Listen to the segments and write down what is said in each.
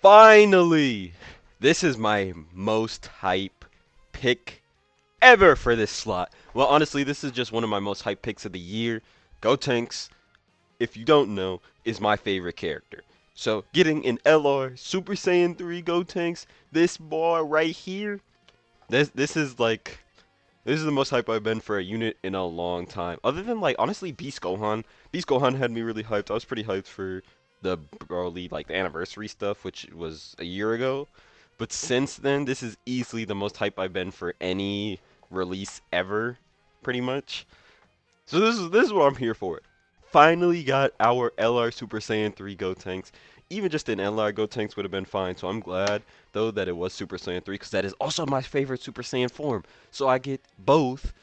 Finally! This is my most hype pick ever for this slot. Well, honestly, this is just one of my most hype picks of the year. GOTENKS, if you don't know, is my favorite character. So, getting an LR Super Saiyan 3 GOTENKS, this boy right here, this is like this is the most hype I've been for a unit in a long time. Other than like honestly Beast Gohan. Beast Gohan had me really hyped. I was pretty hyped for the Broly like the anniversary stuff, which was a year ago. But since then, this is easily the most hype I've been for any release ever, pretty much. So this is what I'm here for. Finally got our LR Super Saiyan 3 Gotenks. Even just an LR Gotenks would have been fine. So I'm glad though that it was Super Saiyan 3 because that is also my favorite Super Saiyan form. So I get both.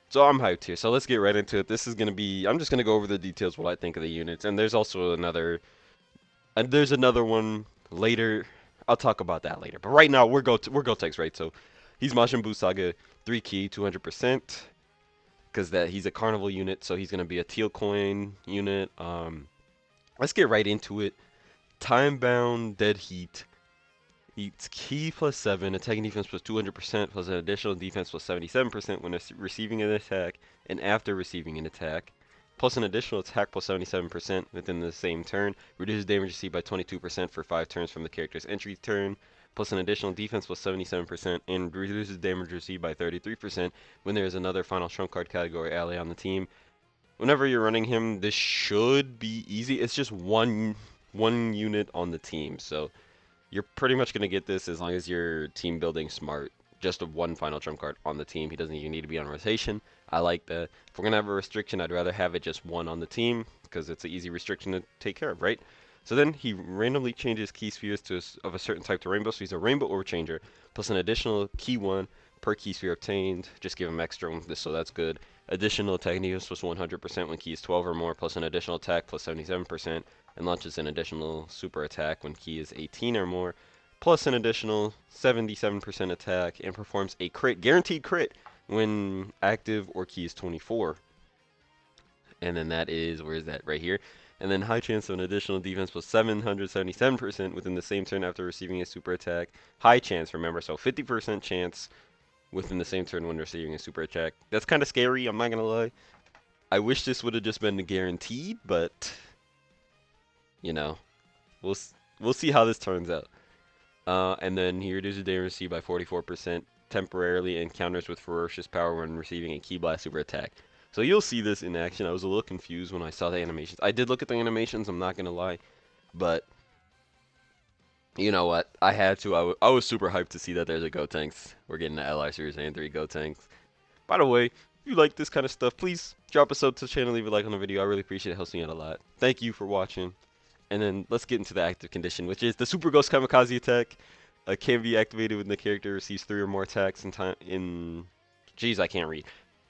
So I'm hyped here. So let's get right into it. This is gonna be. I'm just gonna go over the details what I think of the units, and there's also another. And there's another one later. I'll talk about that later. But right now we're Gotenks, right? So he's Majin Buu Saga 3 key 200%. Because that he's a carnival unit, so he's gonna be a teal coin unit. Let's get right into it. Time bound dead heat. Eats key plus 7, attacking defense plus 200%, plus an additional defense plus 77% when receiving an attack and after receiving an attack, plus an additional attack plus 77% within the same turn. Reduces damage received by 22% for 5 turns from the character's entry turn, plus an additional defense plus 77%, and reduces damage received by 33% when there is another final trump card category ally on the team. Whenever you're running him, this should be easy. It's just one unit on the team, so you're pretty much going to get this as long as you're team building smart. Just a one final trump card on the team. He doesn't even need to be on rotation. I like that. If we're going to have a restriction, I'd rather have it just one on the team because it's an easy restriction to take care of, right? So then he randomly changes key spheres of a certain type to rainbow. So he's a rainbow orb changer plus an additional key 1 per key sphere obtained. Just give him extra, so that's good. Additional attack defense plus 100% when key is 12 or more, plus an additional attack plus 77%, and launches an additional super attack when key is 18 or more, plus an additional 77% attack, and performs a crit, guaranteed crit, when active or key is 24. And then that is, where is that? Right here. And then high chance of an additional defense plus 777% within the same turn after receiving a super attack. High chance, remember, so 50% chance within the same turn when receiving a super attack. That's kind of scary, I'm not going to lie. I wish this would have just been guaranteed, but you know, we'll see how this turns out. And then he reduces damage received by 44% temporarily and counters with ferocious power when receiving a Ki Blast super attack. So you'll see this in action. I was a little confused when I saw the animations. I did look at the animations, I'm not gonna lie, but you know what? I had to. I was super hyped to see that there's a Gotenks. We're getting the LI Series and 3 Gotenks. By the way, if you like this kind of stuff, please drop a sub to the channel, leave a like on the video. I really appreciate it. Helps me out a lot. Thank you for watching. And then let's get into the active condition, which is the Super Ghost Kamikaze attack. Can be activated when the character receives 3 or more attacks Jeez, I can't read.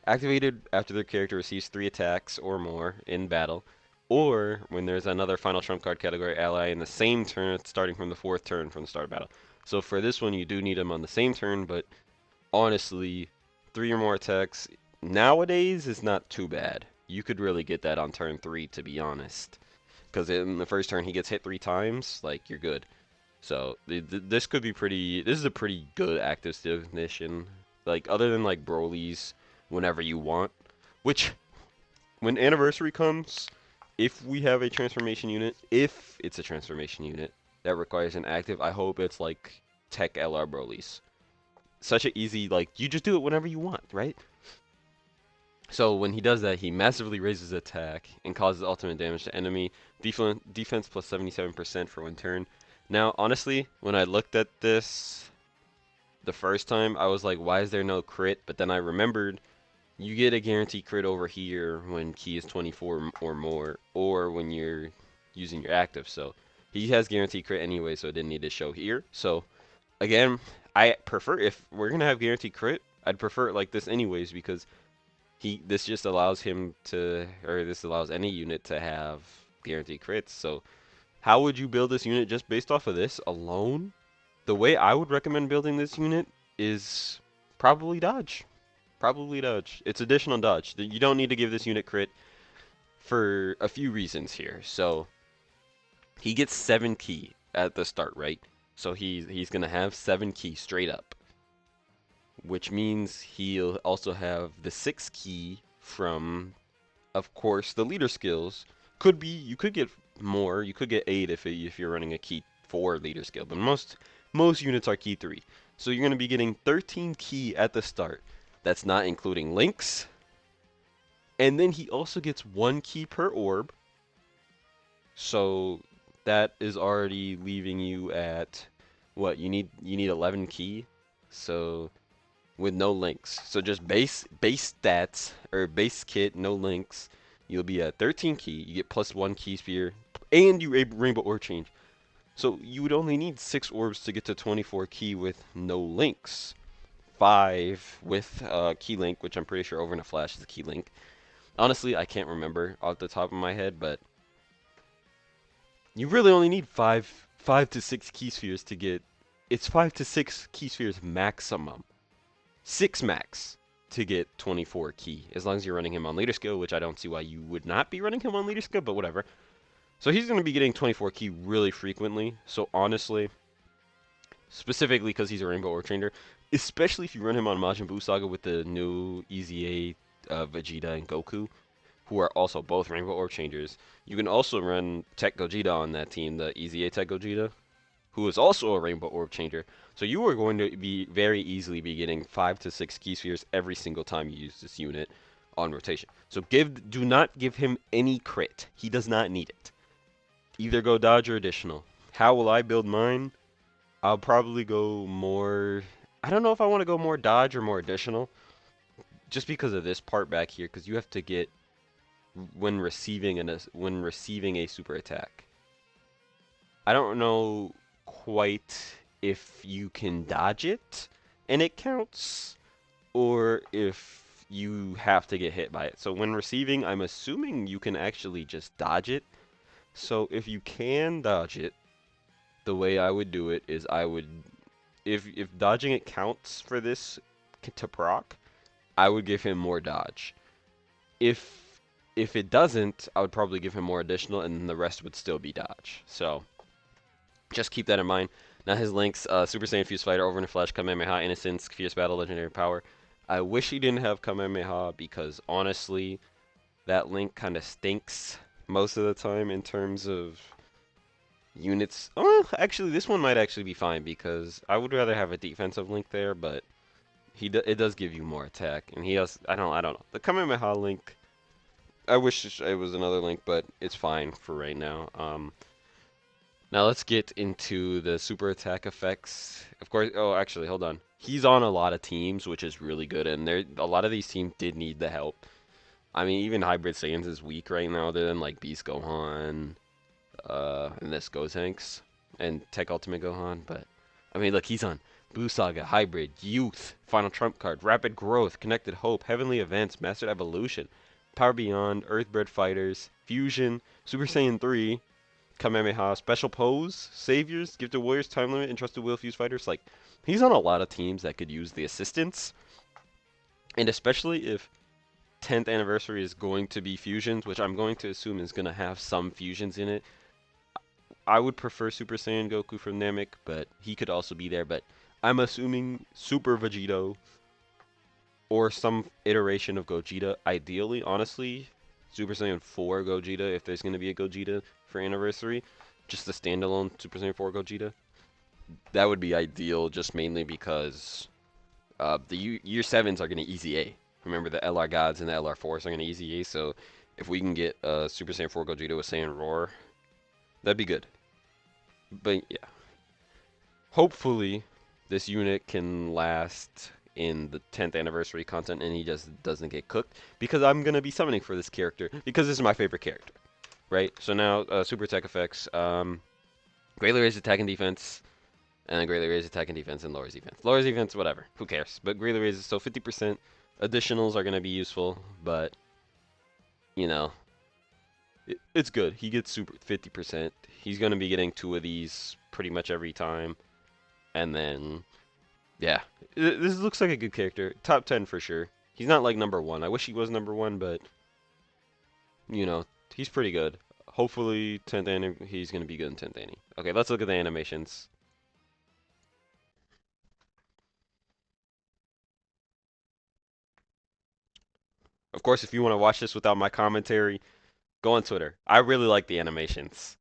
Activated after the character receives 3 attacks or more in battle, or when there's another final trump card category ally in the same turn, starting from the 4th turn from the start of battle. So for this one, you do need them on the same turn, but honestly, 3 or more attacks nowadays is not too bad. You could really get that on turn 3, to be honest. Because in the first turn he gets hit 3 times, like, you're good. So this could be pretty. This is a pretty good active definition. Like other than like Broly's, whenever you want. Which, when anniversary comes, if we have a transformation unit, if it's a transformation unit that requires an active, I hope it's like Tech LR Broly's. Such an easy, like, you just do it whenever you want, right? So when he does that, he massively raises attack and causes ultimate damage to enemy. Defense plus 77% for 1 turn. Now, honestly, when I looked at this the first time, I was like, why is there no crit? But then I remembered you get a guaranteed crit over here when key is 24 or more, or when you're using your active. So he has guaranteed crit anyway, so it didn't need to show here. So again, I prefer, if we're going to have guaranteed crit, I'd prefer it like this anyways, because this just allows him to, or this allows any unit to have guaranteed crits. So how would you build this unit just based off of this alone? The way I would recommend building this unit is probably dodge. Probably dodge. It's additional dodge. You don't need to give this unit crit for a few reasons here. So he gets 7 key at the start, right? So he's gonna have 7 key straight up, which means he'll also have the 6 key from, of course, the leader skills. Could be you could get more. You could get 8 if you're running a key 4 leader skill, but most units are key 3. So you're gonna be getting 13 key at the start. That's not including links. And then he also gets 1 key per orb. So that is already leaving you at what you need 11 key. So with no links. So just base stats or base kit, no links. You'll be at 13 key. You get plus 1 key sphere, and you rainbow orb change. So you would only need 6 orbs to get to 24 key with no links. 5 with key link, which I'm pretty sure over in a flash is a key link. Honestly, I can't remember off the top of my head, but you really only need 5 to 6 key spheres to get. It's 5 to 6 key spheres maximum. 6 max to get 24 key, as long as you're running him on leader skill, which I don't see why you would not be running him on leader skill, but whatever. So he's going to be getting 24 key really frequently. So honestly, specifically because he's a Rainbow Orb Trainer, especially if you run him on Majin Buu Saga with the new EZA, Vegeta, and Goku, who are also both Rainbow Orb Changers. You can also run Tech Gogeta on that team, the EZA Tech Gogeta, who is also a Rainbow Orb Changer. So you are going to be very easily be getting 5 to 6 key spheres every single time you use this unit on rotation. So do not give him any crit. He does not need it. Either go dodge or additional. How will I build mine? I'll probably go more. I don't know if I want to go more dodge or more additional, just because of this part back here, because you have to get when receiving a super attack. I don't know quite if you can dodge it and it counts, or if you have to get hit by it. So when receiving, I'm assuming you can actually just dodge it. So if you can dodge it, the way I would do it is if dodging it counts for this to proc, I would give him more dodge. If it doesn't, I would probably give him more additional, and the rest would still be dodge. So just keep that in mind. Now his links, Super Saiyan Fuse Fighter, Over in a Flash, Kamehameha, Innocence, Fierce Battle, Legendary Power. I wish he didn't have Kamehameha, because honestly, that link kind of stinks most of the time in terms of units. Oh, actually, this one might actually be fine, because I would rather have a defensive link there, but it does give you more attack, and he has, I don't know. The Kamehameha link, I wish it was another link, but it's fine for right now. Now let's get into the super attack effects. Of course, oh, actually, hold on. He's on a lot of teams, which is really good, and a lot of these teams did need the help. I mean, even Hybrid Saiyans is weak right now, other than like Beast Gohan, and this Gotenks, and Tech Ultimate Gohan. But I mean, look, he's on Buu Saga, Hybrid, Youth, Final Trump Card, Rapid Growth, Connected Hope, Heavenly Events, Mastered Evolution, Power Beyond, Earthbred Fighters, Fusion, Super Saiyan 3, Kamehameha, Special Pose, Saviors, Gifted Warriors, Time Limit, and Trusted Will Fuse Fighters. Like, he's on a lot of teams that could use the assistance. And especially if 10th anniversary is going to be fusions, which I'm going to assume is going to have some fusions in it. I would prefer Super Saiyan Goku from Namek, but he could also be there. But I'm assuming Super Vegito or some iteration of Gogeta. Ideally, honestly, Super Saiyan 4 Gogeta, if there's going to be a Gogeta for anniversary, just the standalone Super Saiyan 4 Gogeta. That would be ideal, just mainly because the Year 7s are going to easy A. Remember, the LR Gods and the LR 4s are going to easy A, so if we can get Super Saiyan 4 Gogeta with Saiyan Roar, that'd be good. But yeah, hopefully this unit can last in the 10th anniversary content and he just doesn't get cooked, because I'm going to be summoning for this character, because this is my favorite character, right? So now, super attack effects, greatly raised attack and defense, and then greatly raised attack and defense and lowers defense. Lowers defense, whatever, who cares? But greatly raises, so 50%. Additionals are going to be useful, but, you know, it's good. He gets super 50%. He's going to be getting 2 of these pretty much every time. And then, yeah, this looks like a good character. Top 10 for sure. He's not like number 1. I wish he was number 1, but, you know, he's pretty good. Hopefully, 10th he's going to be good in 10th annie. Okay, let's look at the animations. Of course, if you want to watch this without my commentary, go on Twitter. I really like the animations.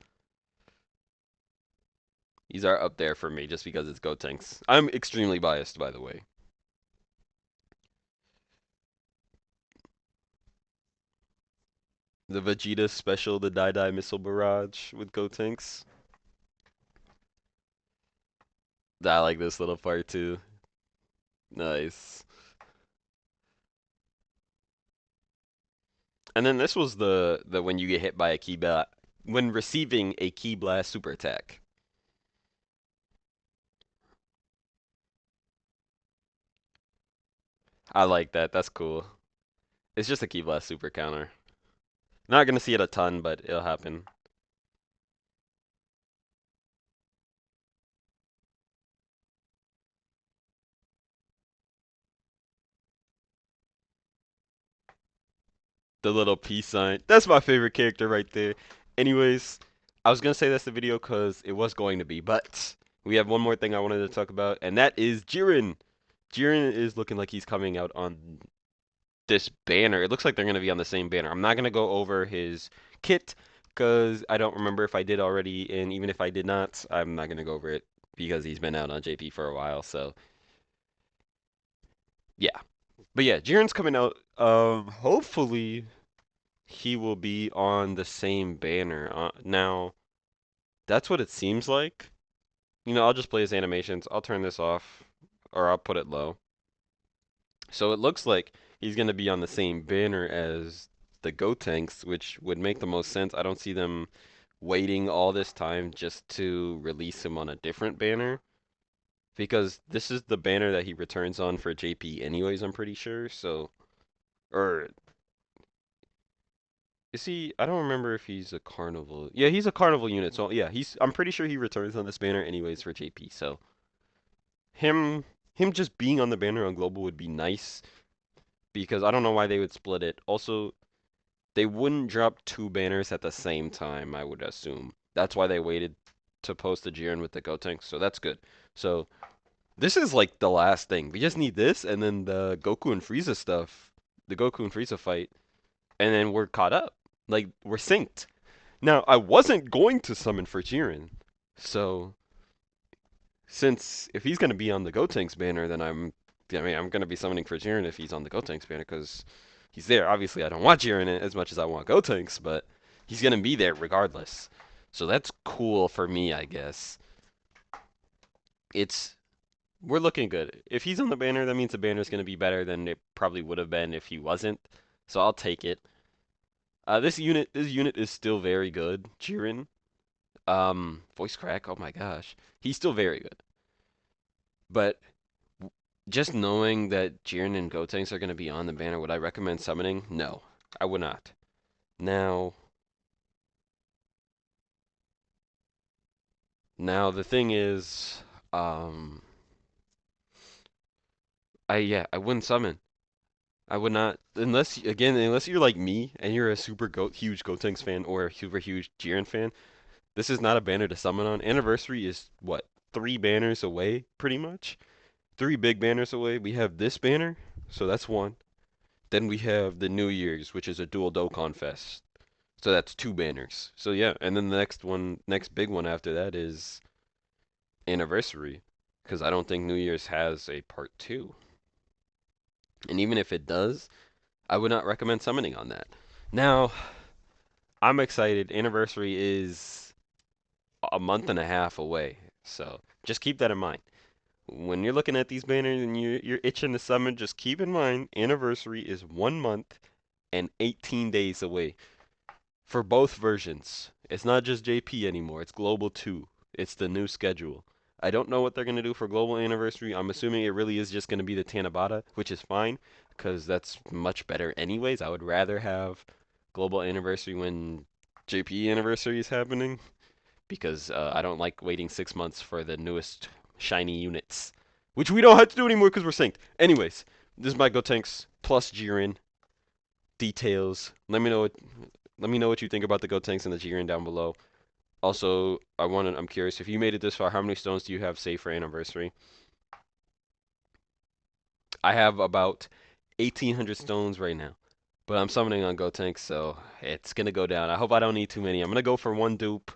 These are up there for me just because it's Gotenks. I'm extremely biased, by the way. The Vegeta special, the Dai Missile Barrage with Gotenks. I like this little part too. Nice. And then this was the when you get hit by a key blast when receiving a key blast super attack. I like that. That's cool. It's just a key blast super counter. Not gonna see it a ton, but it'll happen. The little peace sign. That's my favorite character right there. Anyways, I was gonna say that's the video because it was going to be, but we have one more thing I wanted to talk about, and that is Jiren. Jiren is looking like he's coming out on this banner. It looks like they're gonna be on the same banner. I'm not gonna go over his kit because I don't remember if I did already, and even if I did not, I'm not gonna go over it because he's been out on JP for a while. So yeah, but yeah, Jiren's coming out. Hopefully he will be on the same banner. Now, that's what it seems like. I'll just play his animations. I'll turn this off, or I'll put it low. So it looks like he's going to be on the same banner as the Gotenks, which would make the most sense. I don't see them waiting all this time just to release him on a different banner. Because this is the banner that he returns on for JP anyways, I'm pretty sure. So, or is he? I don't remember if he's a carnival. Yeah, he's a carnival unit. So yeah, I'm pretty sure he returns on this banner anyways for JP. So him him just being on the banner on global would be nice because I don't know why they would split it. Also, they wouldn't drop two banners at the same time, I would assume. That's why they waited to post the Jiren with the Gotenks. So that's good. So this is like the last thing. We just need this and then the Goku and Frieza stuff. The Goku and Frieza fight. And then we're caught up. Like we're synced. Now, I wasn't going to summon for Jiren, so since if he's going to be on the Gotenks banner, then I'm going to be summoning for Jiren if he's on the Gotenks banner because he's there. Obviously, I don't want Jiren as much as I want Gotenks, but he's going to be there regardless. So that's cool for me, I guess. It's we're looking good. If he's on the banner, that means the banner is going to be better than it probably would have been if he wasn't. So I'll take it. This unit is still very good. Jiren. Voice crack. Oh my gosh, he's still very good. But just knowing that Jiren and Gotenks are going to be on the banner, would I recommend summoning? No, I would not. Now, now the thing is, um, I wouldn't summon. I would not unless you're like me and you're a huge Gotenks fan or a super huge Jiren fan. This is not a banner to summon on. Anniversary is what 3 banners away, pretty much. 3 big banners away. We have this banner, so that's one. Then we have the New Year's, which is a dual Dokkan Fest. So that's 2 banners. So yeah, and then the next big one after that is Anniversary, because I don't think New Year's has a part 2. And even if it does, I would not recommend summoning on that. Now, I'm excited. Anniversary is a month and a half away. So just keep that in mind. When you're looking at these banners and you're itching to summon, just keep in mind Anniversary is 1 month and 18 days away for both versions. It's not just JP anymore, it's Global 2. It's the new schedule. I don't know what they're going to do for Global Anniversary. I'm assuming it really is just going to be the Tanabata, which is fine because that's much better anyways. I would rather have Global Anniversary when JP Anniversary is happening because I don't like waiting 6 months for the newest shiny units, which we don't have to do anymore because we're synced. Anyways, this is my Gotenks plus Jiren details. Let me know what you think about the Gotenks and the Jiren down below. Also, I'm curious if you made it this far, how many stones do you have saved for Anniversary? I have about 1,800 stones right now. But I'm summoning on GOTENKS, so it's gonna go down. I hope I don't need too many. I'm gonna go for one dupe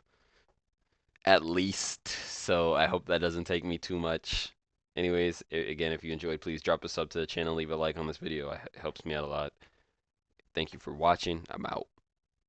at least, so I hope that doesn't take me too much. Anyways, again, if you enjoyed, please drop a sub to the channel, leave a like on this video. It helps me out a lot. Thank you for watching. I'm out.